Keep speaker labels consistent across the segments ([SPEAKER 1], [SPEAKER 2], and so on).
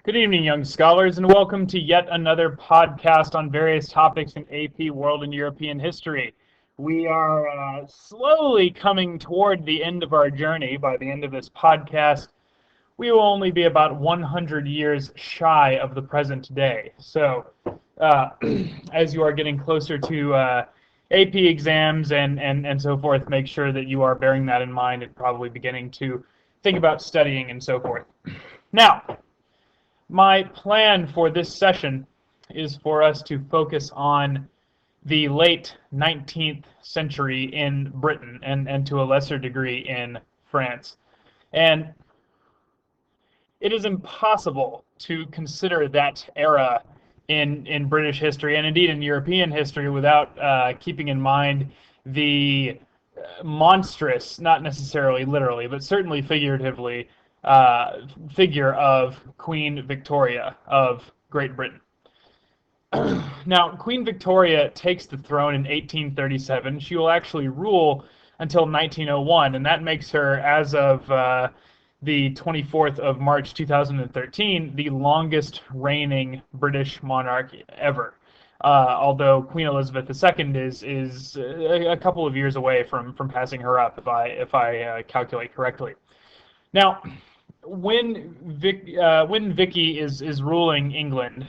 [SPEAKER 1] Good evening, young scholars, and welcome to yet another podcast on various topics in AP World and European history. We are slowly coming toward the end of our journey. By the end of this podcast, we will only be about 100 years shy of the present day. So, uh, as you are getting closer to AP exams and so forth, make sure that you are bearing that in mind and probably beginning to think about studying and so forth. Now, my plan for this session is for us to focus on the late 19th century in Britain and to a lesser degree in France. And it is impossible to consider that era in British history and indeed in European history without keeping in mind the monstrous, not necessarily literally, but certainly figuratively, figure of Queen Victoria of Great Britain. Now, Queen Victoria takes the throne in 1837. She will actually rule until 1901, and that makes her, as of the 24th of March 2013, the longest reigning British monarch ever. Although Queen Elizabeth II is a couple of years away from passing her up, if I calculate correctly. Now, when Vicky is ruling England,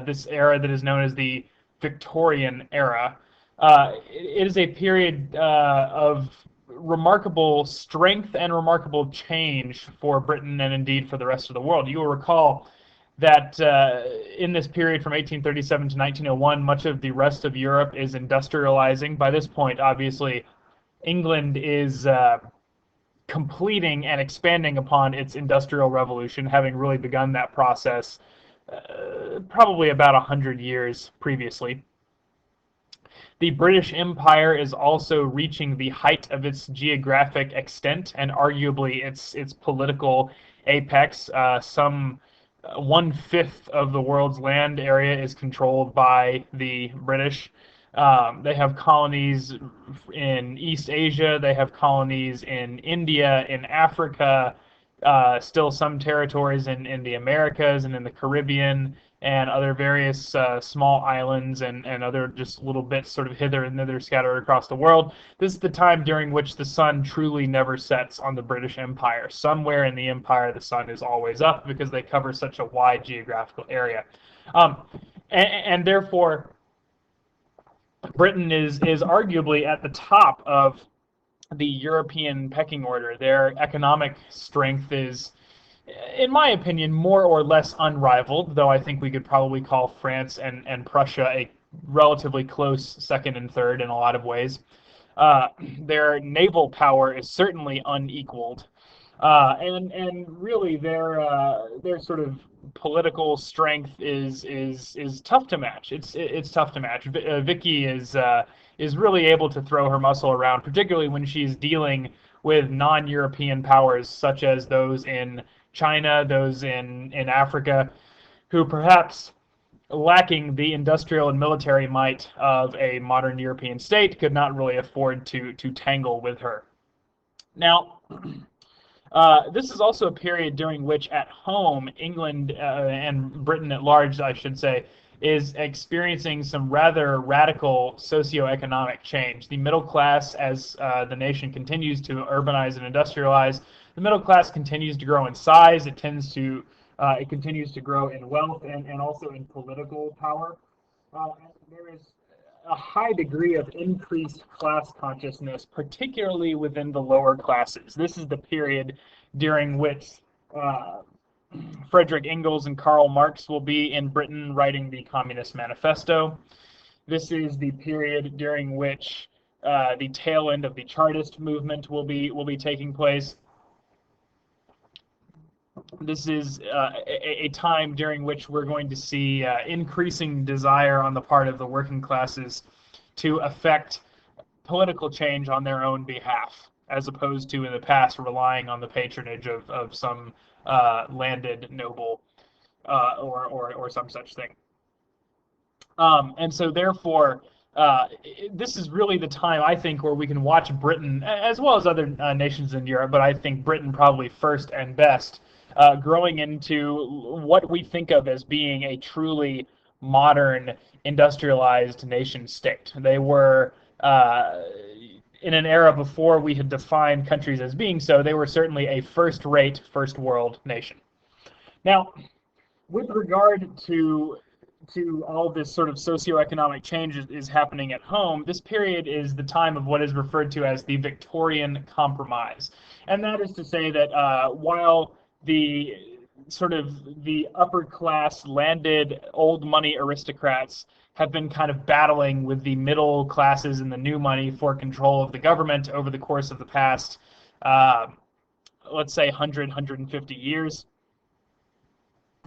[SPEAKER 1] this era that is known as the Victorian era, it is a period of remarkable strength and remarkable change for Britain and indeed for the rest of the world. You will recall that in this period from 1837 to 1901, much of the rest of Europe is industrializing. By this point, obviously, England is completing and expanding upon its industrial revolution, having really begun that process probably about 100 years previously. The British Empire is also reaching the height of its geographic extent and arguably its political apex. Some 1/5 of the world's land area is controlled by the British. They have colonies in East Asia, they have colonies in India, in Africa, still some territories in the Americas and in the Caribbean, and other various small islands and other just little bits sort of hither and thither scattered across the world. This is the time during which the sun truly never sets on the British Empire. Somewhere in the empire, the sun is always up because they cover such a wide geographical area. And therefore, Britain is arguably at the top of the European pecking order. Their economic strength is, in my opinion, more or less unrivaled, though I think we could probably call France and Prussia a relatively close second and third in a lot of ways. Their naval power is certainly unequaled. And really their sort of political strength is tough to match. It's tough to match. Vicky is really able to throw her muscle around, particularly when she's dealing with non-European powers such as those in China, those in Africa, who perhaps lacking the industrial and military might of a modern European state could not really afford to tangle with her. Now, this is also a period during which at home, England and Britain at large, I should say, is experiencing some rather radical socioeconomic change. The middle class, as the nation continues to urbanize and industrialize, the middle class continues to grow in size. It continues to grow in wealth and also in political power. There is a high degree of increased class consciousness, particularly within the lower classes. This is the period during which Frederick Engels and Karl Marx will be in Britain writing the Communist Manifesto. This is the period during which the tail end of the Chartist movement will be taking place. This is a time during which we're going to see increasing desire on the part of the working classes to affect political change on their own behalf, as opposed to in the past relying on the patronage of some landed noble or some such thing. And so therefore, this is really the time, I think, where we can watch Britain, as well as other nations in Europe, but I think Britain probably first and best, growing into what we think of as being a truly modern industrialized nation state. They were in an era before we had defined countries as being so, they were certainly a first-rate, first-world nation. Now, with regard to all this sort of socioeconomic change is happening at home, this period is the time of what is referred to as the Victorian Compromise. And that is to say that while the sort of the upper class landed old money aristocrats have been kind of battling with the middle classes and the new money for control of the government over the course of the past, let's say, 150 years.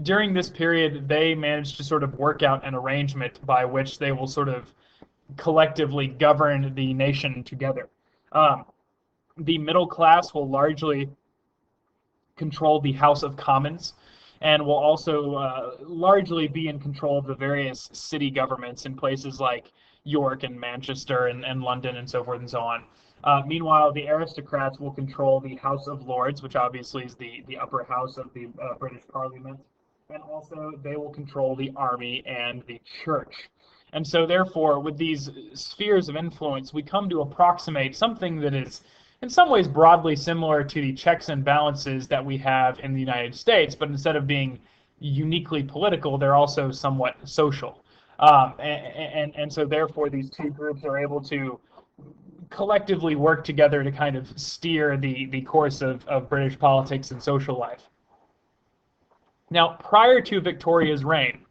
[SPEAKER 1] During this period, they managed to sort of work out an arrangement by which they will sort of collectively govern the nation together. The middle class will largely control the House of Commons and will also largely be in control of the various city governments in places like York and Manchester and London and so forth and so on. Meanwhile, the aristocrats will control the House of Lords, which obviously is the upper house of the British Parliament. And also they will control the army and the church. And so therefore, with these spheres of influence, we come to approximate something that is in some ways broadly similar to the checks and balances that we have in the United States, but instead of being uniquely political, they're also somewhat social. And so therefore, these two groups are able to collectively work together to kind of steer the course of British politics and social life. Now, prior to Victoria's reign,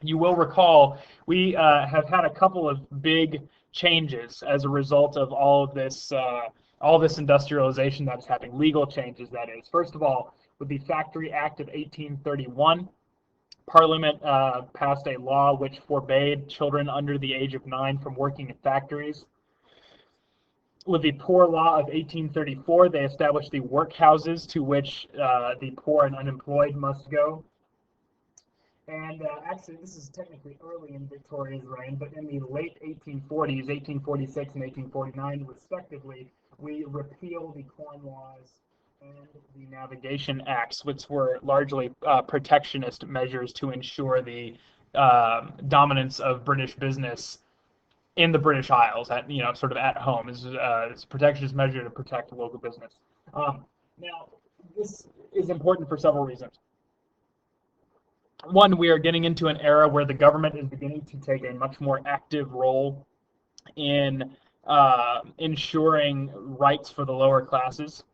[SPEAKER 1] you will recall we have had a couple of big changes as a result of all this industrialization that is happening, legal changes, that is. First of all, with the Factory Act of 1831, Parliament passed a law which forbade children under the age of 9 from working in factories. With the Poor Law of 1834, they established the workhouses to which the poor and unemployed must go. And actually, this is technically early in Victoria's reign, but in the late 1840s, 1846 and 1849 respectively, we repealed the Corn Laws and the Navigation Acts, which were largely protectionist measures to ensure the dominance of British business in the British Isles, at sort of at home. It's a protectionist measure to protect local business. Now, this is important for several reasons. One, we are getting into an era where the government is beginning to take a much more active role in ensuring rights for the lower classes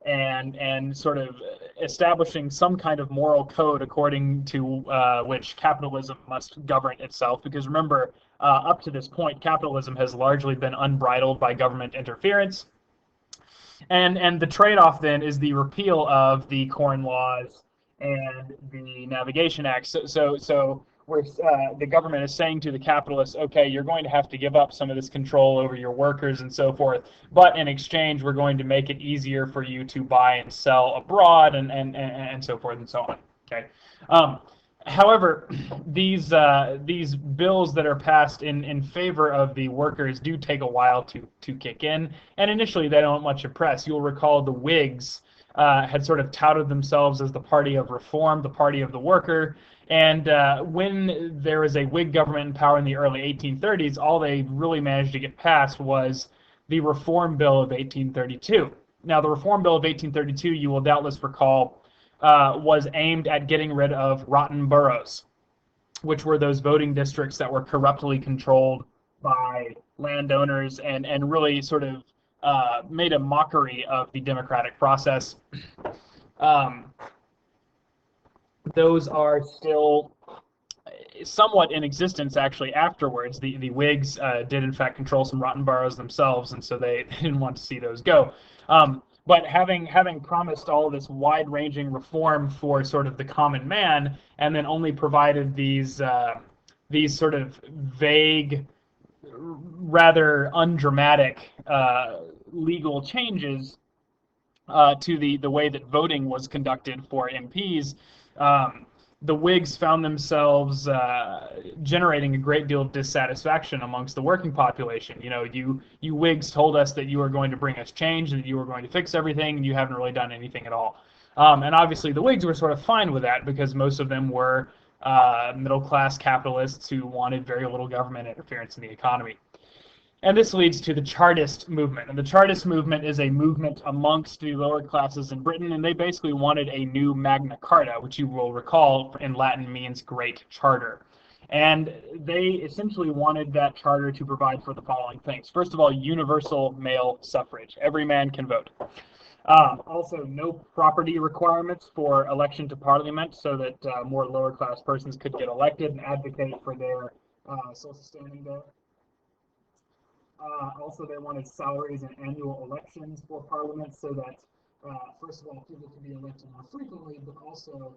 [SPEAKER 1] and sort of establishing some kind of moral code according to which capitalism must govern itself. Because remember, up to this point, capitalism has largely been unbridled by government interference. And the trade-off then is the repeal of the Corn Laws and the Navigation Act. So where the government is saying to the capitalists, okay, you're going to have to give up some of this control over your workers and so forth, but in exchange, we're going to make it easier for you to buy and sell abroad and so forth and so on. Okay. However, these bills that are passed in favor of the workers do take a while to kick in, and initially they don't much impress. You'll recall the Whigs had sort of touted themselves as the party of reform, the party of the worker, and when there was a Whig government in power in the early 1830s, all they really managed to get passed was the Reform Bill of 1832. Now, the Reform Bill of 1832, you will doubtless recall, was aimed at getting rid of rotten boroughs, which were those voting districts that were corruptly controlled by landowners and really sort of made a mockery of the democratic process. Those are still somewhat in existence actually afterwards. The Whigs did in fact control some rotten boroughs themselves, and so they didn't want to see those go. But having promised all this wide-ranging reform for sort of the common man, and then only provided these sort of vague, rather undramatic legal changes to the way that voting was conducted for MPs, the Whigs found themselves generating a great deal of dissatisfaction amongst the working population. You Whigs told us that you were going to bring us change, that you were going to fix everything, and you haven't really done anything at all. And obviously the Whigs were sort of fine with that because most of them were middle-class capitalists who wanted very little government interference in the economy. And this leads to the Chartist movement. And the Chartist movement is a movement amongst the lower classes in Britain, and they basically wanted a new Magna Carta, which you will recall in Latin means Great Charter. And they essentially wanted that charter to provide for the following things. First of all, universal male suffrage. Every man can vote. Also, no property requirements for election to parliament so that more lower class persons could get elected and advocate for their social standing there. Also, they wanted salaries and annual elections for parliament so that, first of all, people could be elected more frequently, but also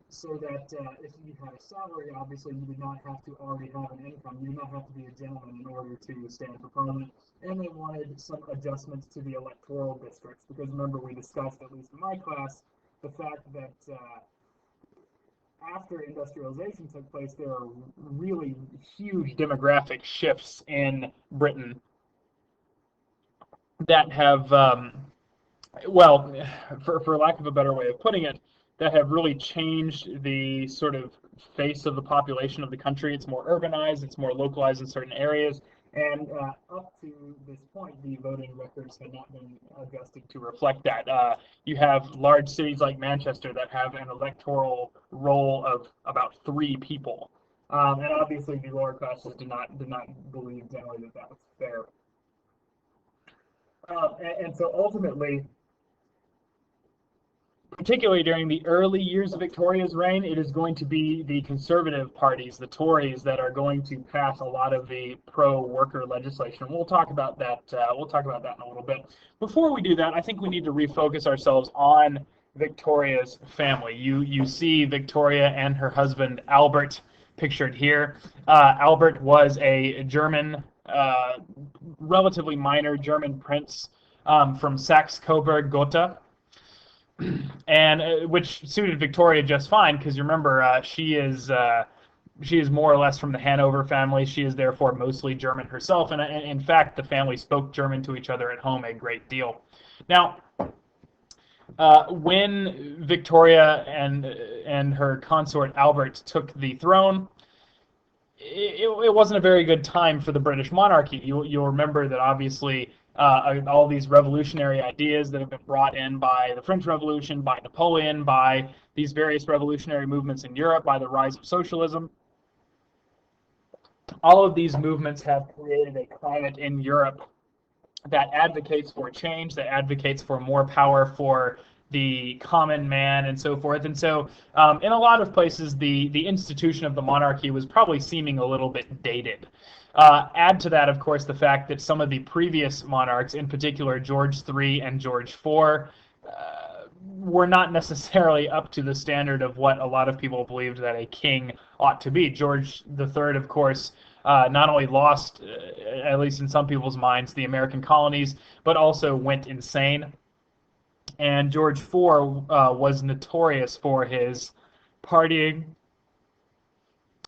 [SPEAKER 1] so that if you had a salary, obviously you did not have to already have an income. You did not have to be a gentleman in order to stand for parliament. And they wanted some adjustments to the electoral districts, because remember we discussed, at least in my class, the fact that after industrialization took place, there are really huge demographic shifts in Britain that have, well, for lack of a better way of putting it, that have really changed the sort of face of the population of the country. It's more urbanized, it's more localized in certain areas, and up to this point, the voting records had not been adjusted to reflect that. You have large cities like Manchester that have an electoral roll of about 3 people, and obviously the lower classes did not believe generally that that was fair. And so ultimately, particularly during the early years of Victoria's reign, it is going to be the conservative parties, the Tories, that are going to pass a lot of the pro-worker legislation. We'll talk about that. We'll talk about that in a little bit. Before we do that, I think we need to refocus ourselves on Victoria's family. You see Victoria and her husband Albert pictured here. Albert was a German, relatively minor German prince from Saxe-Coburg-Gotha. And which suited Victoria just fine, because you remember she is more or less from the Hanover family. She is therefore mostly German herself, and in fact the family spoke German to each other at home a great deal. Now, when Victoria and her consort Albert took the throne, it wasn't a very good time for the British monarchy. You'll remember that obviously all these revolutionary ideas that have been brought in by the French Revolution, by Napoleon, by these various revolutionary movements in Europe, by the rise of socialism. All of these movements have created a climate in Europe that advocates for change, that advocates for more power for the common man and so forth. And so in a lot of places, the institution of the monarchy was probably seeming a little bit dated. Add to that, of course, the fact that some of the previous monarchs, in particular George III and George IV, were not necessarily up to the standard of what a lot of people believed that a king ought to be. George III, of course, not only lost, at least in some people's minds, the American colonies, but also went insane. And George IV was notorious for his partying,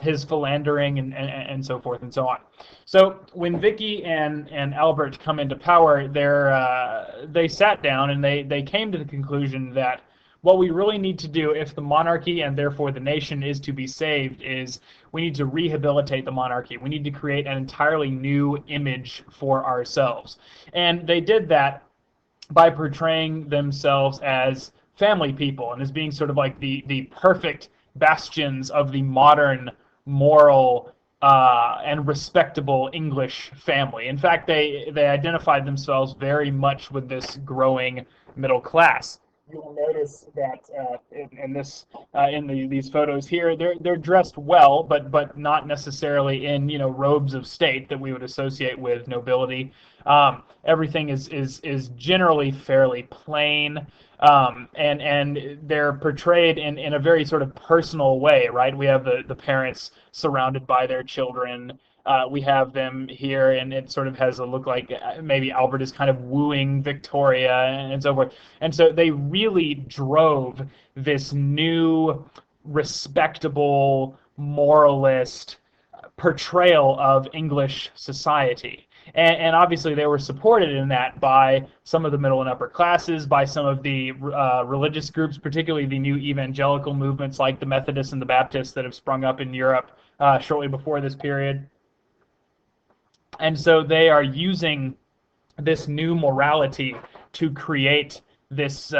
[SPEAKER 1] his philandering, and so forth and so on. So when Vicky and Albert come into power, they sat down and they came to the conclusion that what we really need to do if the monarchy and therefore the nation is to be saved is we need to rehabilitate the monarchy. We need to create an entirely new image for ourselves. And they did that by portraying themselves as family people and as being sort of like the perfect bastions of the modern moral and respectable English family. In fact, they identified themselves very much with this growing middle class. You will notice that in these photos here, they're dressed well, but not necessarily in robes of state that we would associate with nobility. Everything is generally fairly plain. And they're portrayed in a very sort of personal way, right? We have the parents surrounded by their children. We have them here, and it sort of has a look like maybe Albert is kind of wooing Victoria and so forth. And so they really drove this new, respectable, moralist portrayal of English society. And obviously they were supported in that by some of the middle and upper classes, by some of the religious groups, particularly the new evangelical movements like the Methodists and the Baptists that have sprung up in Europe shortly before this period. And so they are using this new morality to create this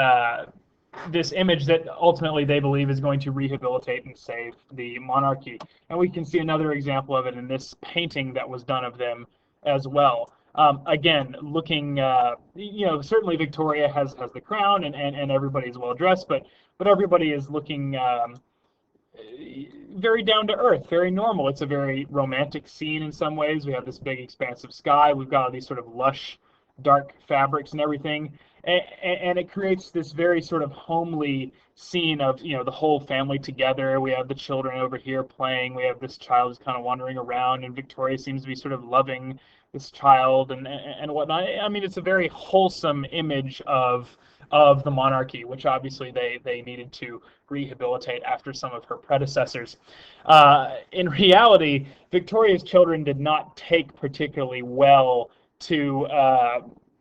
[SPEAKER 1] this image that ultimately they believe is going to rehabilitate and save the monarchy. And we can see another example of it in this painting that was done of them as well. Again, looking, certainly Victoria has the crown and everybody's well dressed, but everybody is looking very down to earth, very normal. It's a very romantic scene in some ways. We have this big expansive sky. We've got all these sort of lush, dark fabrics and everything, and it creates this very sort of homely scene of the whole family together. We have the children over here playing. We have this child who's kind of wandering around, and Victoria seems to be sort of loving this child and whatnot. I mean, it's a very wholesome image of the monarchy, which obviously they needed to rehabilitate after some of her predecessors. In reality, Victoria's children did not take particularly well to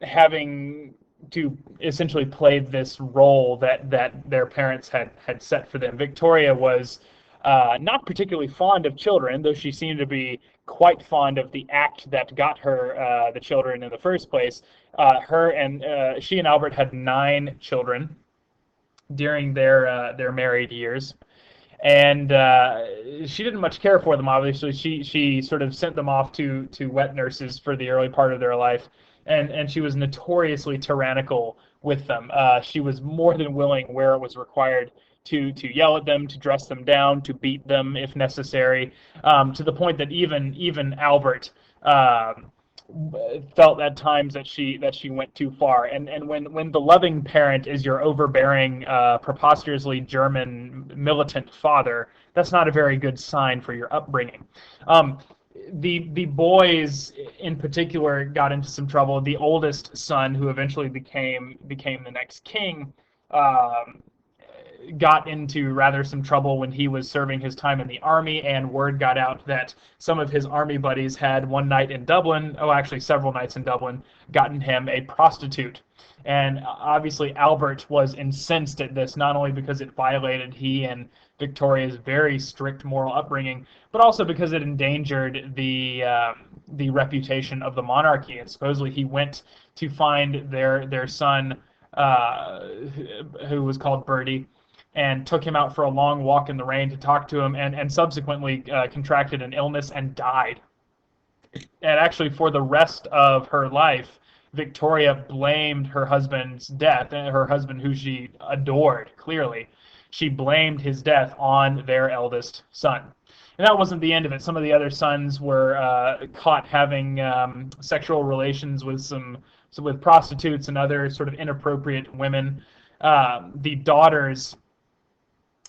[SPEAKER 1] having to essentially play this role that their parents had set for them. Victoria was not particularly fond of children, though she seemed to be quite fond of the act that got her the children in the first place. She and Albert had 9 children during their married years, and she didn't much care for them. Obviously, she sort of sent them off to wet nurses for the early part of their life, and she was notoriously tyrannical with them. She was more than willing, where it was required, to yell at them, to dress them down, to beat them if necessary, to the point that even Albert felt at times that she went too far. And when the loving parent is your overbearing, preposterously German militant father, that's not a very good sign for your upbringing. The boys in particular got into some trouble. The oldest son, who eventually became the next king, got into rather some trouble when he was serving his time in the army, and word got out that some of his army buddies had one night in Dublin, actually several nights in Dublin, gotten him a prostitute. And obviously Albert was incensed at this, not only because it violated he and Victoria's very strict moral upbringing, but also because it endangered the reputation of the monarchy. And supposedly he went to find their son, who was called Bertie, and took him out for a long walk in the rain to talk to him, and subsequently contracted an illness and died. And actually, for the rest of her life, Victoria blamed her husband's death, and her husband, who she adored, clearly. She blamed his death on their eldest son. And that wasn't the end of it. Some of the other sons were caught having sexual relations with prostitutes and other sort of inappropriate women. The daughters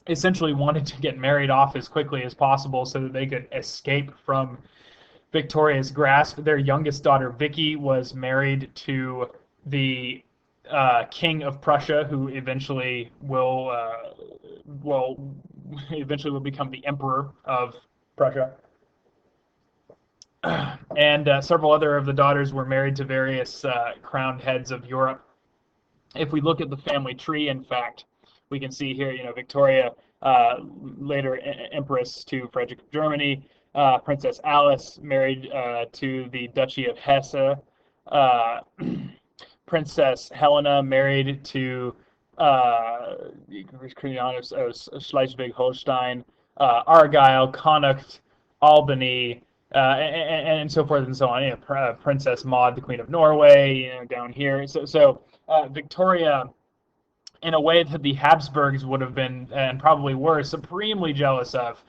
[SPEAKER 1] essentially wanted to get married off as quickly as possible so that they could escape from Victoria's grasp. Their youngest daughter, Vicky, was married to the King of Prussia, who eventually will become the Emperor of Prussia. And several other of the daughters were married to various crowned heads of Europe. If we look at the family tree, in fact, we can see here, Victoria, later Empress to Frederick of Germany, Princess Alice married to the Duchy of Hesse, Princess Helena married to Schleswig-Holstein, Argyll, Connaught, Albany, and so forth and so on. Princess Maud, the Queen of Norway, down here. So Victoria, in a way that the Habsburgs would have been, and probably were, supremely jealous of,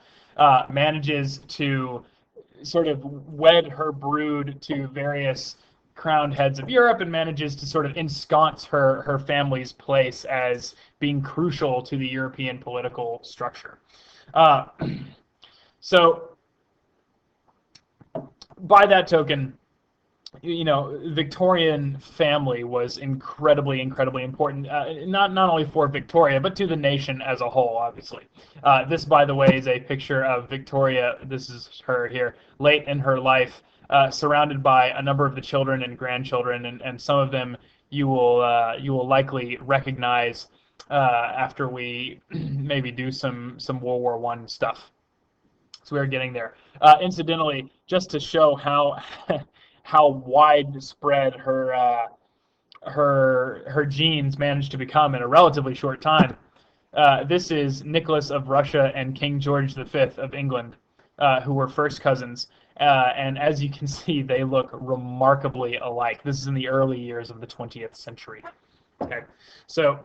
[SPEAKER 1] manages to sort of wed her brood to various crowned heads of Europe, and manages to sort of ensconce her family's place as being crucial to the European political structure. So by that token, Victorian family was incredibly important, not only for Victoria, but to the nation as a whole, obviously. This, by the way, is a picture of Victoria. This is her here, late in her life, surrounded by a number of the children and grandchildren, and some of them you will likely recognize after we maybe do some World War I stuff. So we're getting there. Incidentally, just to show how how widespread her genes managed to become in a relatively short time. This is Nicholas of Russia and King George V of England, who were first cousins. And as you can see, they look remarkably alike. This is in the early years of the 20th century. Okay, so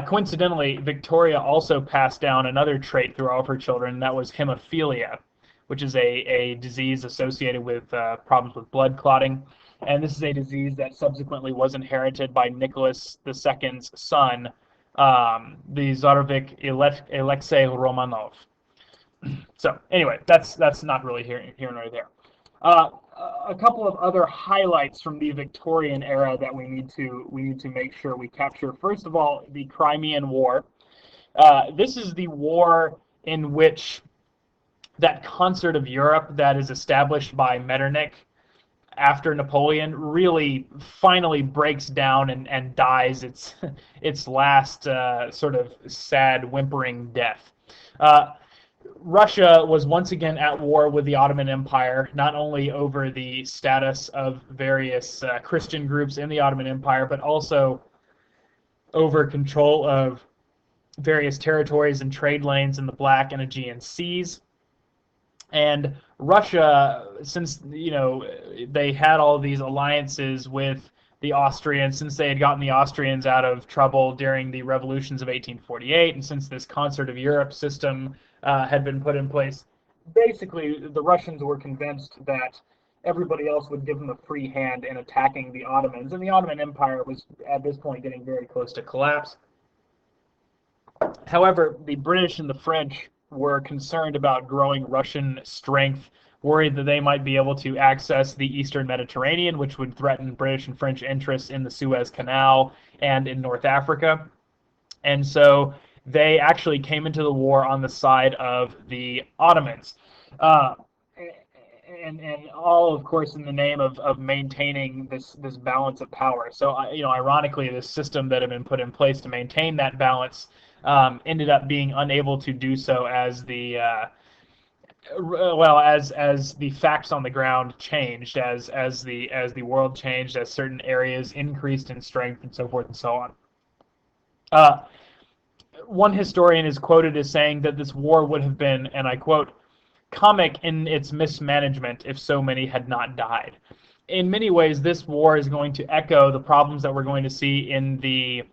[SPEAKER 1] coincidentally, Victoria also passed down another trait through all of her children, and that was hemophilia, which is a disease associated with problems with blood clotting. And this is a disease that subsequently was inherited by Nicholas II's son, the Tsarevich Alexei Romanov. So anyway, that's not really here nor there. A couple of other highlights from the Victorian era that we need to make sure we capture. First of all, the Crimean War. This is the war in which that concert of Europe that is established by Metternich after Napoleon really finally breaks down and dies its last sort of sad, whimpering death. Russia was once again at war with the Ottoman Empire, not only over the status of various Christian groups in the Ottoman Empire, but also over control of various territories and trade lanes in the Black and Aegean Seas. And Russia, since they had all these alliances with the Austrians, since they had gotten the Austrians out of trouble during the revolutions of 1848, and since this concert of Europe system had been put in place, basically the Russians were convinced that everybody else would give them a free hand in attacking the Ottomans, and the Ottoman Empire was at this point getting very close to collapse. However, the British and the French were concerned about growing Russian strength, worried that they might be able to access the Eastern Mediterranean, which would threaten British and French interests in the Suez Canal and in North Africa. And so they actually came into the war on the side of the Ottomans. And all, of course, in the name of maintaining this balance of power. So, ironically, this system that had been put in place to maintain that balance ended up being unable to do so as the as the facts on the ground changed, as the world changed, as certain areas increased in strength, and so forth and so on. One historian is quoted as saying that this war would have been, and I quote, comic in its mismanagement if so many had not died. In many ways, this war is going to echo the problems that we're going to see in the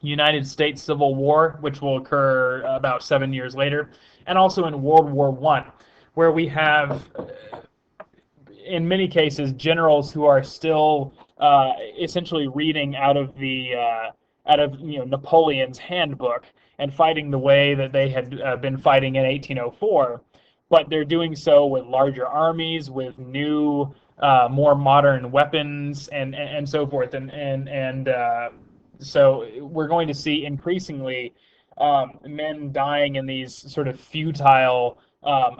[SPEAKER 1] United States Civil War, which will occur about 7 years later, and also in World War I, where we have, in many cases, generals who are still essentially reading out of Napoleon's handbook and fighting the way that they had been fighting in 1804, but they're doing so with larger armies, with new, more modern weapons, and so forth, and so we're going to see increasingly men dying in these sort of futile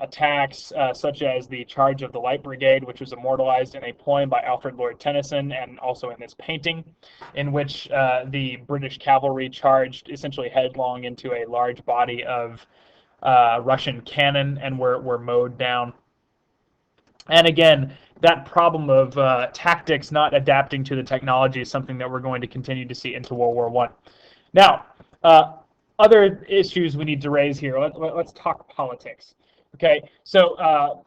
[SPEAKER 1] attacks, such as the Charge of the Light Brigade, which was immortalized in a poem by Alfred Lord Tennyson, and also in this painting, in which the British cavalry charged essentially headlong into a large body of Russian cannon and were mowed down. And again, that problem of tactics not adapting to the technology is something that we're going to continue to see into World War I. Now, other issues we need to raise here. Let's talk politics. Okay, so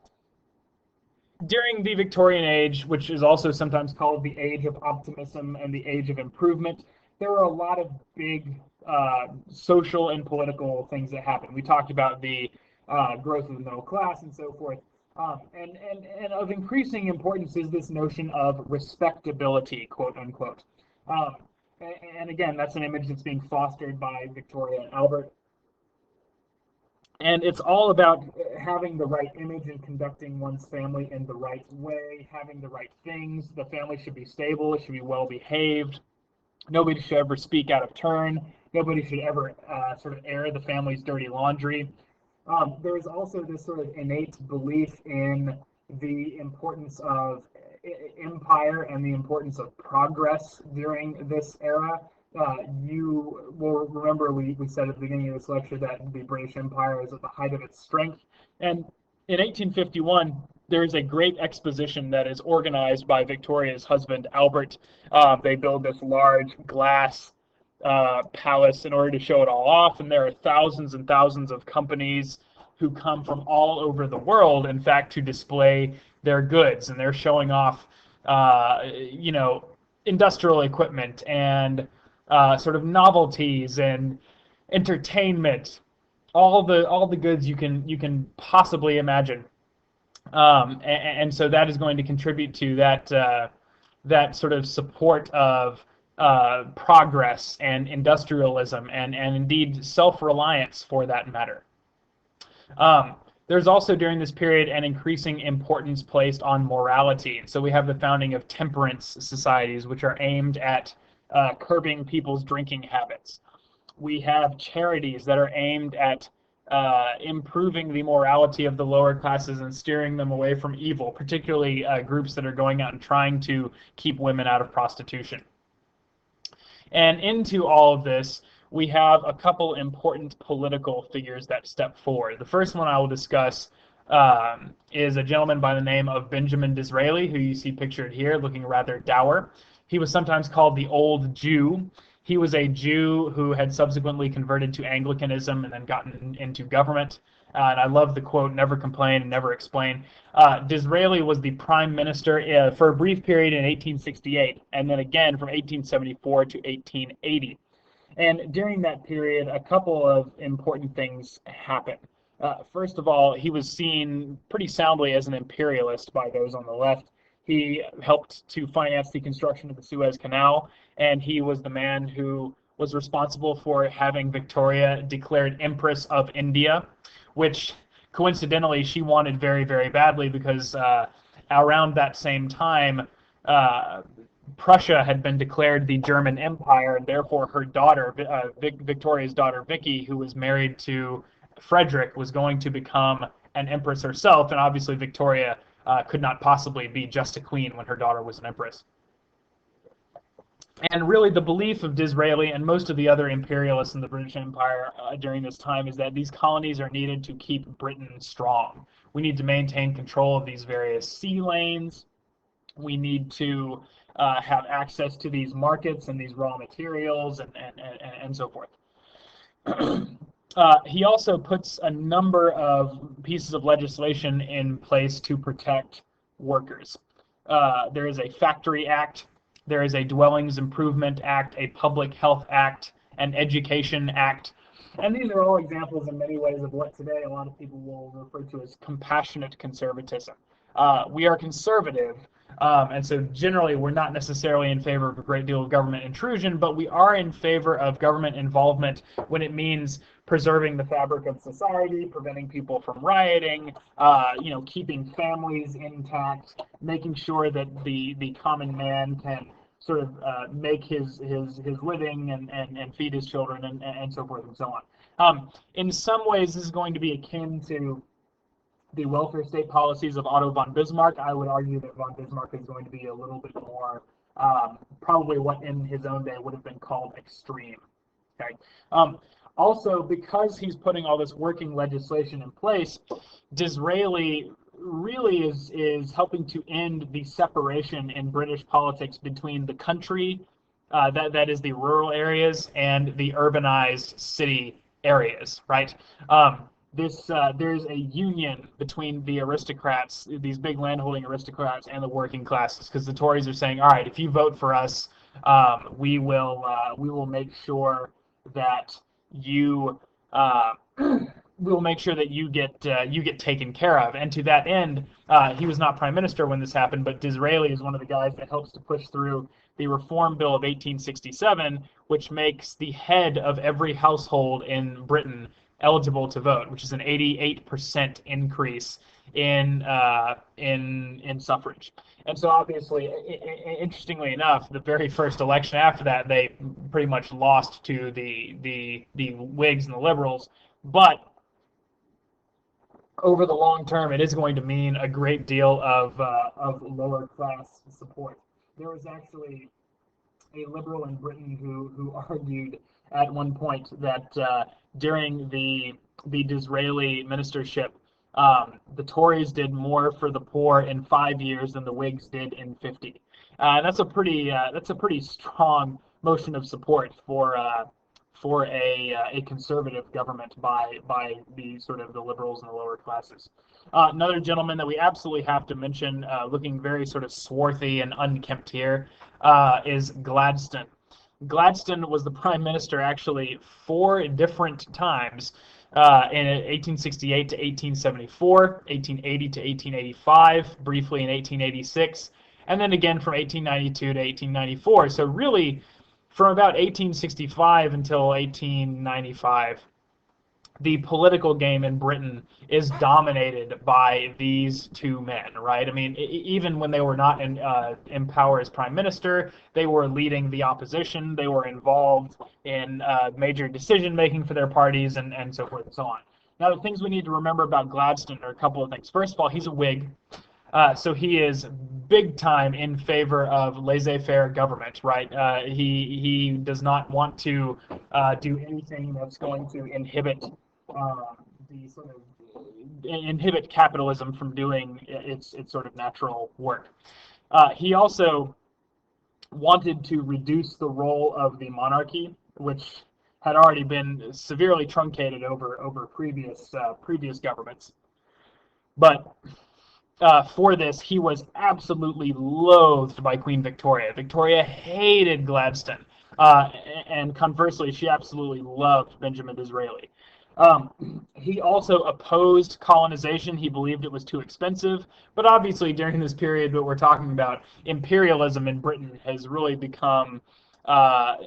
[SPEAKER 1] during the Victorian Age, which is also sometimes called the Age of Optimism and the Age of Improvement, there were a lot of big social and political things that happened. We talked about the growth of the middle class and so forth. And of increasing importance is this notion of respectability, quote unquote. And again, that's an image that's being fostered by Victoria and Albert. And it's all about having the right image and conducting one's family in the right way, having the right things. The family should be stable, it should be well behaved. Nobody should ever speak out of turn. Nobody should ever sort of air the family's dirty laundry. There is also this sort of innate belief in the importance of empire and the importance of progress during this era. You will remember we said at the beginning of this lecture that the British Empire is at the height of its strength. And in 1851, there is a great exposition that is organized by Victoria's husband, Albert. They build this large glass palace in order to show it all off, and there are thousands and thousands of companies who come from all over the world, in fact, to display their goods, and they're showing off, industrial equipment and sort of novelties and entertainment, all the goods you can possibly imagine, and so that is going to contribute to that sort of support of progress and industrialism and indeed self-reliance for that matter. There's also during this period an increasing importance placed on morality. So we have the founding of temperance societies, which are aimed at curbing people's drinking habits. We have charities that are aimed at improving the morality of the lower classes and steering them away from evil, particularly groups that are going out and trying to keep women out of prostitution. And into all of this, we have a couple important political figures that step forward. The first one I will discuss is a gentleman by the name of Benjamin Disraeli, who you see pictured here, looking rather dour. He was sometimes called the Old Jew. He was a Jew who had subsequently converted to Anglicanism and then gotten into government. And I love the quote, "Never complain and never explain." Disraeli was the prime minister for a brief period in 1868, and then again from 1874 to 1880. And during that period, a couple of important things happened. First of all, he was seen pretty soundly as an imperialist by those on the left. He helped to finance the construction of the Suez Canal, and he was the man who was responsible for having Victoria declared Empress of India, which coincidentally she wanted very, very badly because around that same time, Prussia had been declared the German Empire, and therefore her daughter, Victoria's daughter Vicky, who was married to Frederick, was going to become an empress herself, and obviously Victoria could not possibly be just a queen when her daughter was an empress. And really the belief of Disraeli and most of the other imperialists in the British Empire during this time is that these colonies are needed to keep Britain strong. We need to maintain control of these various sea lanes. We need to have access to these markets and these raw materials and so forth. He also puts a number of pieces of legislation in place to protect workers. There is a Factory Act, there is a Dwellings Improvement Act, a Public Health Act, an Education Act, and these are all examples in many ways of what today a lot of people will refer to as compassionate conservatism. We are conservative, and so generally we're not necessarily in favor of a great deal of government intrusion, but we are in favor of government involvement when it means preserving the fabric of society, preventing people from rioting, keeping families intact, making sure that the common man can sort of make his living and feed his children and so forth and so on. In some ways, this is going to be akin to the welfare state policies of Otto von Bismarck. I would argue that von Bismarck is going to be a little bit more, probably what in his own day would have been called extreme. Okay. Also, because he's putting all this working legislation in place, Disraeli really is helping to end the separation in British politics between the country, that is the rural areas, and the urbanized city areas, right? There's a union between the aristocrats, these big landholding aristocrats, and the working classes, because the Tories are saying, all right, if you vote for us, we will make sure that you we'll make sure that you get taken care of. And to that end, he was not prime minister when this happened, but Disraeli is one of the guys that helps to push through the Reform Bill of 1867, which makes the head of every household in Britain eligible to vote, which is an 88% increase in suffrage. And so obviously, interestingly enough, the very first election after that, they pretty much lost to the Whigs and the Liberals. But over the long term, it is going to mean a great deal of lower class support. There was actually a liberal in Britain who argued at one point that during the Disraeli ministership, the Tories did more for the poor in 5 years than the Whigs did in 50. That's a pretty strong motion of support for a conservative government by the sort of the liberals and the lower classes. Another gentleman that we absolutely have to mention, looking very sort of swarthy and unkempt here, is Gladstone. Gladstone was the prime minister actually 4 different times, in 1868 to 1874, 1880 to 1885, briefly in 1886, and then again from 1892 to 1894. So really, from about 1865 until 1895, the political game in Britain is dominated by these two men, right? I mean, even when they were not in power as prime minister, they were leading the opposition. They were involved in major decision making for their parties, and so forth and so on. Now, the things we need to remember about Gladstone are a couple of things. First of all, he's a Whig. So he is big time in favor of laissez-faire government, right? He does not want to do anything that's going to inhibit the sort of inhibit capitalism from doing its sort of natural work. He also wanted to reduce the role of the monarchy, which had already been severely truncated over previous governments. But for this, he was absolutely loathed by Queen Victoria. Victoria hated Gladstone, and conversely, she absolutely loved Benjamin Disraeli. He also opposed colonization. He believed it was too expensive. But obviously, during this period that we're talking about, imperialism in Britain has really become,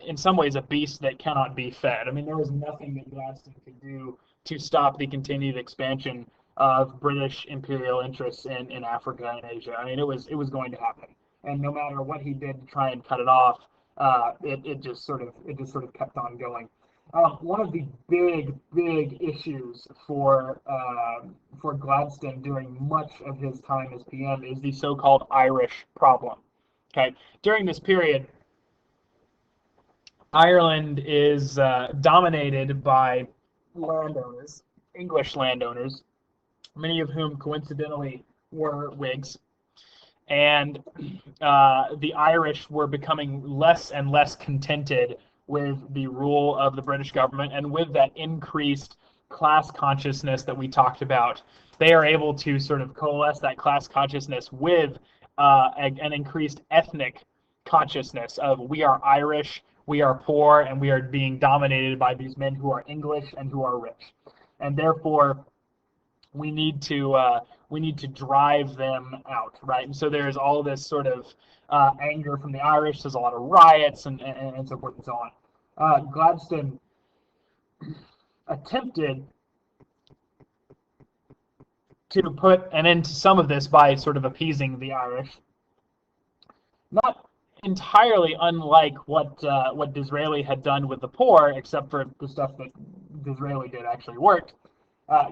[SPEAKER 1] in some ways, a beast that cannot be fed. I mean, there was nothing that Gladstone could do to stop the continued expansion of British imperial interests in Africa and Asia. I mean, it was going to happen, and no matter what he did to try and cut it off, it just sort of kept on going. One of the big issues for Gladstone during much of his time as PM is the so-called Irish problem. Okay, during this period, Ireland is dominated by landowners, English landowners, many of whom coincidentally were Whigs, and the Irish were becoming less and less contented with the rule of the British government, and with that increased class consciousness that we talked about, they are able to sort of coalesce that class consciousness with an increased ethnic consciousness of we are Irish, we are poor, and we are being dominated by these men who are English and who are rich, and therefore we need to drive them out, right? And so there's all this sort of anger from the Irish. There's a lot of riots and so forth and so on. Gladstone attempted to put an end to some of this by sort of appeasing the Irish. Not entirely unlike what Disraeli had done with the poor, except for the stuff that Disraeli did actually worked.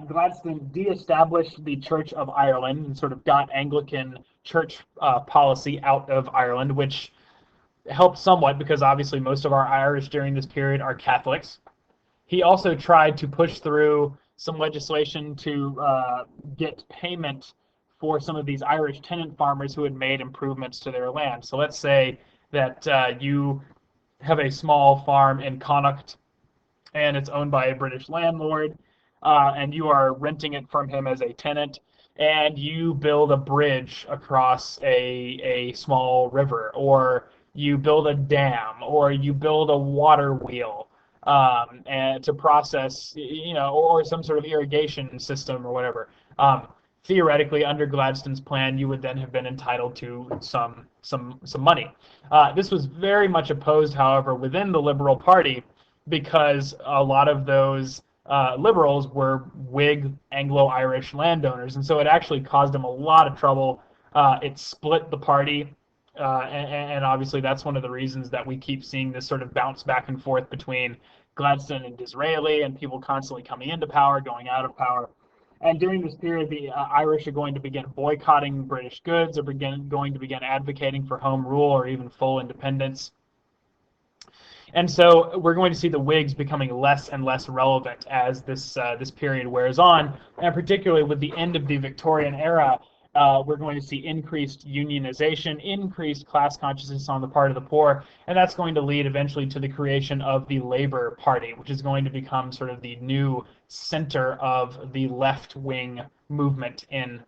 [SPEAKER 1] Gladstone de-established the Church of Ireland and sort of got Anglican church policy out of Ireland, which helped somewhat because obviously most of our Irish during this period are Catholics. He also tried to push through some legislation to get payment for some of these Irish tenant farmers who had made improvements to their land. So let's say that you have a small farm in Connacht and it's owned by a British landlord, and you are renting it from him as a tenant, and you build a bridge across a small river, or you build a dam, or you build a water wheel, and to process, or some sort of irrigation system or whatever. Theoretically, under Gladstone's plan, you would then have been entitled to some money. This was very much opposed, however, within the Liberal Party, because a lot of those liberals were Whig Anglo-Irish landowners, and so it actually caused them a lot of trouble. It split the party, and obviously that's one of the reasons that we keep seeing this sort of bounce back and forth between Gladstone and Disraeli, and people constantly coming into power, going out of power. And during this period, the Irish are going to begin boycotting British goods, or going to begin advocating for home rule or even full independence. And so we're going to see the Whigs becoming less and less relevant as this period wears on, and particularly with the end of the Victorian era, we're going to see increased unionization, increased class consciousness on the part of the poor, and that's going to lead eventually to the creation of the Labour Party, which is going to become sort of the new center of the left-wing movement in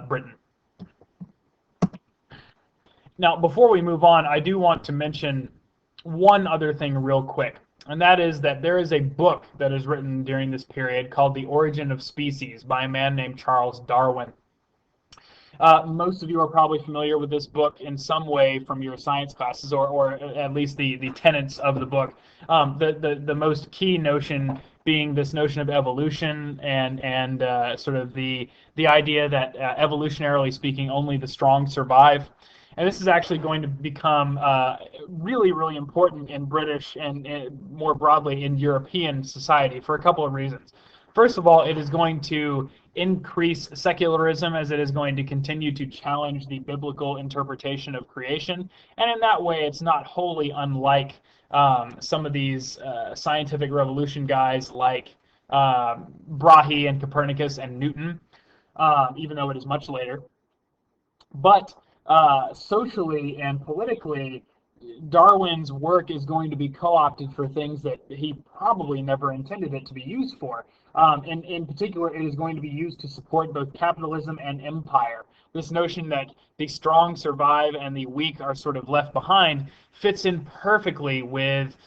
[SPEAKER 1] Britain. Now, before we move on, I do want to mention one other thing real quick, and that is that there is a book that is written during this period called The Origin of Species by a man named Charles Darwin. Most of you are probably familiar with this book in some way from your science classes, or at least the tenets of the book. The most key notion being this notion of evolution, and sort of the idea that evolutionarily speaking, only the strong survive. And this is actually going to become really, really important in British and more broadly in European society for a couple of reasons. First of all, it is going to increase secularism, as it is going to continue to challenge the biblical interpretation of creation. And in that way, it's not wholly unlike some of these scientific revolution guys like Brahe and Copernicus and Newton, even though it is much later. But socially and politically, Darwin's work is going to be co-opted for things that he probably never intended it to be used for. In particular, it is going to be used to support both capitalism and empire. This notion that the strong survive and the weak are sort of left behind fits in perfectly with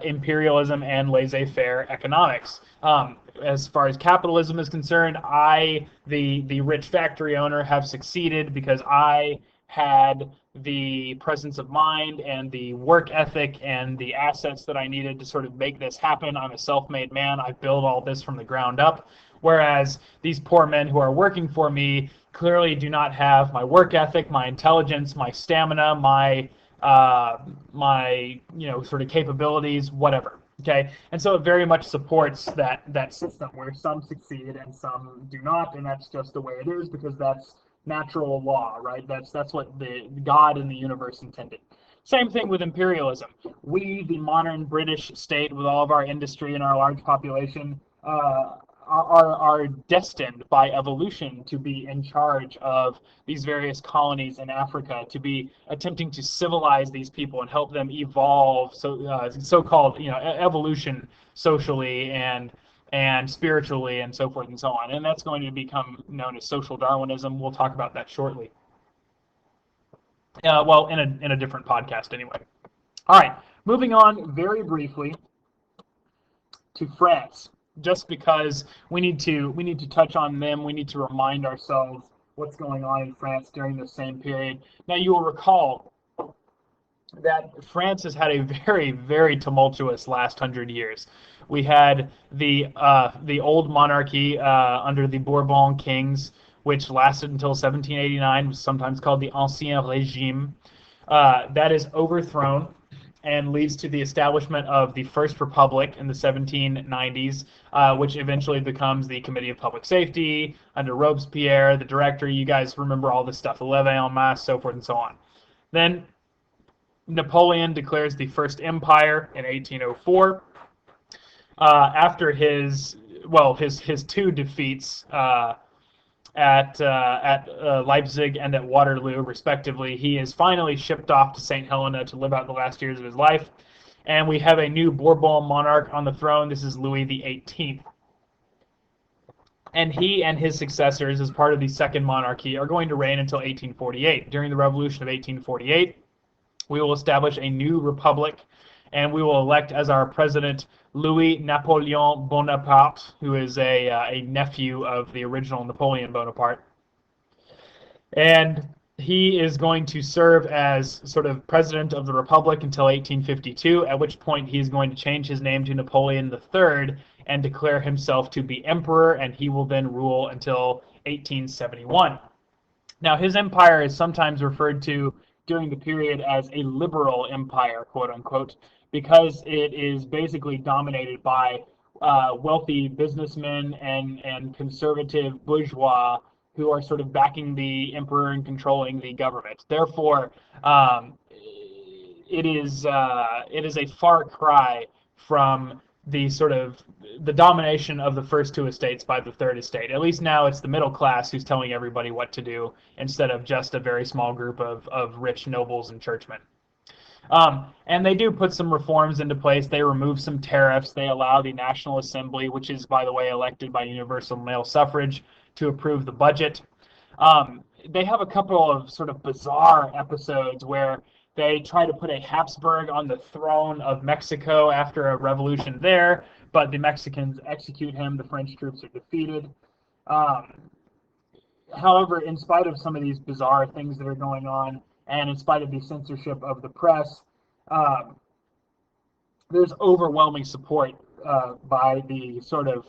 [SPEAKER 1] imperialism and laissez-faire economics. As far as capitalism is concerned, the rich factory owner, have succeeded because I had the presence of mind and the work ethic and the assets that I needed to sort of make this happen. I'm a self-made man. I built all this from the ground up. Whereas these poor men who are working for me clearly do not have my work ethic, my intelligence, my stamina, my sort of capabilities, whatever. Okay, and so it very much supports that system where some succeed and some do not, and that's just the way it is because that's natural law, right? That's what the God in the universe intended. Same thing with imperialism. We, the modern British state, with all of our industry and our large population, are destined by evolution to be in charge of these various colonies in Africa, to be attempting to civilize these people and help them evolve, so-called evolution socially and spiritually and so forth and so on. And that's going to become known as social Darwinism. We'll talk about that shortly. Well, in a different podcast anyway. All right, moving on very briefly to France. Just because we need to touch on them, we need to remind ourselves what's going on in France during the same period. Now, you will recall that France has had a very, very tumultuous last 100 years. We had the old monarchy under the Bourbon kings, which lasted until 1789, was sometimes called the Ancien Régime. That is overthrown and leads to the establishment of the First Republic in the 1790s, which eventually becomes the Committee of Public Safety under Robespierre, the director. You guys remember all this stuff, the Levée en masse, so forth and so on. Then Napoleon declares the First Empire in 1804. After his two defeats at Leipzig and at Waterloo, respectively, he is finally shipped off to St. Helena to live out the last years of his life. And we have a new Bourbon monarch on the throne. This is Louis XVIII. And he and his successors, as part of the Second Monarchy, are going to reign until 1848. During the Revolution of 1848, we will establish a new republic, and we will elect as our president Louis Napoleon Bonaparte, who is a nephew of the original Napoleon Bonaparte. And he is going to serve as sort of president of the republic until 1852, at which point he is going to change his name to Napoleon III and declare himself to be emperor, and he will then rule until 1871. Now, his empire is sometimes referred to during the period as a liberal empire, quote unquote, because it is basically dominated by wealthy businessmen and conservative bourgeois who are sort of backing the emperor and controlling the government. Therefore, it is a far cry from the sort of the domination of the first two estates by the third estate. At least now it's the middle class who's telling everybody what to do instead of just a very small group of rich nobles and churchmen. And they do put some reforms into place. They remove some tariffs. They allow the National Assembly, which is, by the way, elected by universal male suffrage, to approve the budget. They have a couple of sort of bizarre episodes where they try to put a Habsburg on the throne of Mexico after a revolution there, but the Mexicans execute him. The French troops are defeated. However, in spite of some of these bizarre things that are going on, and in spite of the censorship of the press, there's overwhelming support by the sort of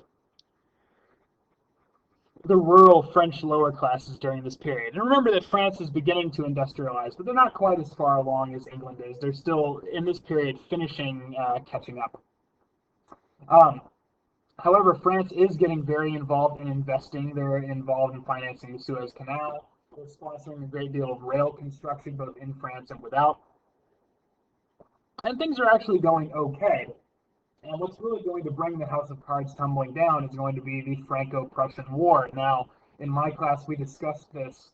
[SPEAKER 1] the rural French lower classes during this period. And remember that France is beginning to industrialize, but they're not quite as far along as England is. They're still, in this period, finishing catching up. However, France is getting very involved in investing. They're involved in financing the Suez Canal. They're sponsoring a great deal of rail construction, both in France and without. And things are actually going okay. And what's really going to bring the House of Cards tumbling down is going to be the Franco-Prussian War. Now, in my class, we discussed this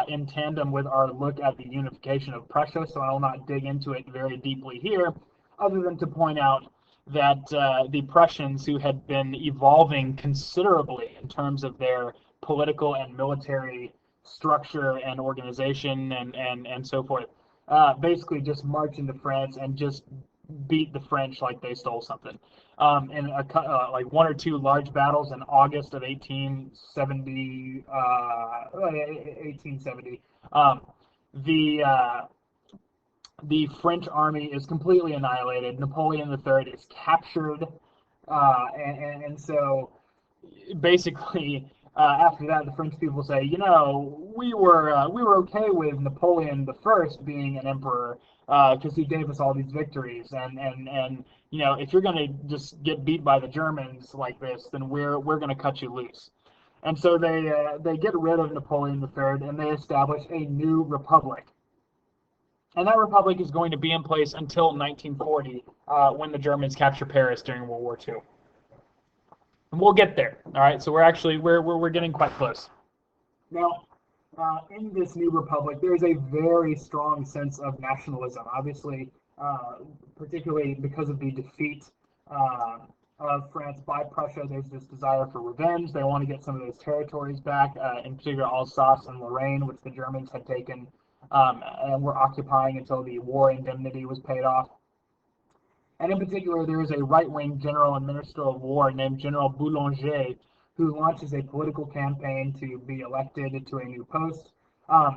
[SPEAKER 1] in tandem with our look at the unification of Prussia, so I will not dig into it very deeply here, other than to point out that the Prussians, who had been evolving considerably in terms of their political and military structure and organization and so forth, basically just march into France and just beat the French like they stole something. In like one or two large battles in August of 1870, the French army is completely annihilated. Napoleon III is captured, and so basically after that, the French people say, you know, we were okay with Napoleon I being an emperor because he gave us all these victories, and you know, if you're going to just get beat by the Germans like this, then we're going to cut you loose. And so they get rid of Napoleon III and they establish a new republic. And that republic is going to be in place until 1940, when the Germans capture Paris during World War II. And we'll get there. All right, so we're getting quite close. Now, in this new republic, there is a very strong sense of nationalism. Obviously, particularly because of the defeat of France by Prussia, there's this desire for revenge. They want to get some of those territories back, in particular Alsace and Lorraine, which the Germans had taken and were occupying until the war indemnity was paid off. And in particular, there is a right-wing general and minister of war named General Boulanger, who launches a political campaign to be elected to a new post.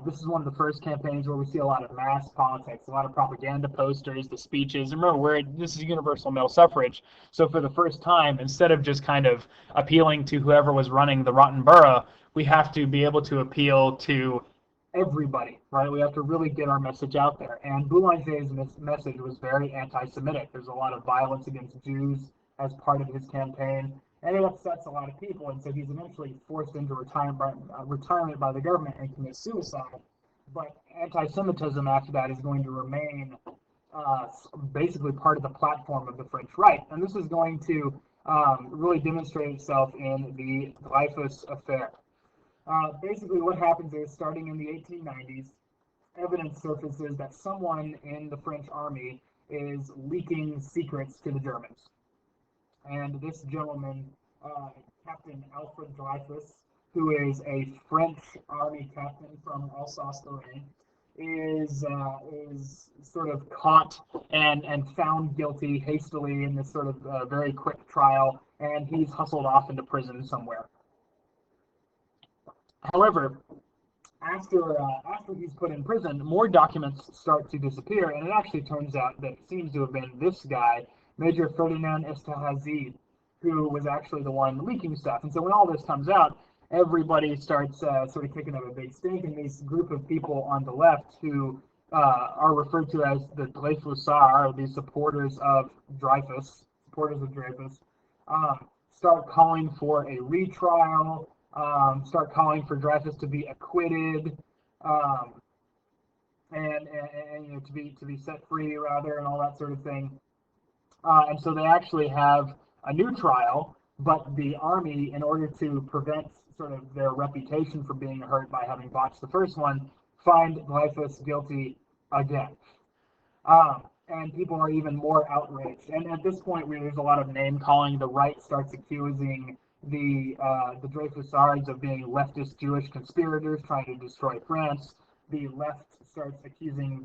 [SPEAKER 1] This is one of the first campaigns where we see a lot of mass politics, a lot of propaganda posters, the speeches. And remember, this is universal male suffrage, so for the first time, instead of just kind of appealing to whoever was running the rotten borough, we have to be able to appeal to everybody, right? We have to really get our message out there. And Boulanger's message was very anti-Semitic. There's a lot of violence against Jews as part of his campaign, and it upsets a lot of people. And so he's eventually forced into retirement by the government and commits suicide. But anti-Semitism after that is going to remain basically part of the platform of the French right. And this is going to really demonstrate itself in the Dreyfus affair. Basically what happens is, starting in the 1890s, evidence surfaces that someone in the French army is leaking secrets to the Germans. And this gentleman, Captain Alfred Dreyfus, who is a French army captain from Alsace-Lorraine, is sort of caught and found guilty hastily in this sort of very quick trial, and he's hustled off into prison somewhere. However, after he's put in prison, more documents start to disappear, and it actually turns out that it seems to have been this guy, Major Ferdinand Esterhazy, who was actually the one leaking stuff. And so when all this comes out, everybody starts sort of kicking up a big stink, and this group of people on the left who are referred to as the Dreyfusards, the supporters of Dreyfus, start calling for a retrial, start calling for Dreyfus to be acquitted, um, and to be set free rather, and all that sort of thing. And so they actually have a new trial, but the army, in order to prevent sort of their reputation for being hurt by having botched the first one, find Dreyfus guilty again. And people are even more outraged. And at this point, where there's a lot of name calling, the right starts accusing the Dreyfusards of being leftist Jewish conspirators trying to destroy France. The left starts accusing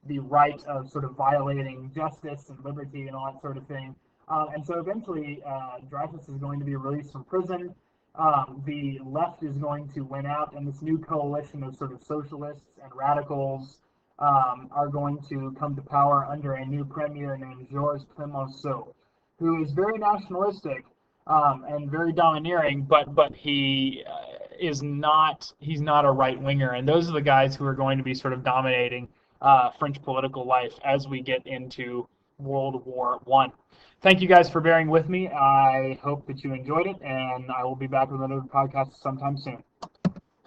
[SPEAKER 1] the right of sort of violating justice and liberty and all that sort of thing. And so eventually, Dreyfus is going to be released from prison. The left is going to win out, and this new coalition of sort of socialists and radicals are going to come to power under a new premier named Georges Clemenceau, who is very nationalistic and very domineering, but he's not a right winger, and those are the guys who are going to be sort of dominating French political life as we get into World War I. Thank you guys for bearing with me. I hope that you enjoyed it, and I will be back with another podcast sometime soon.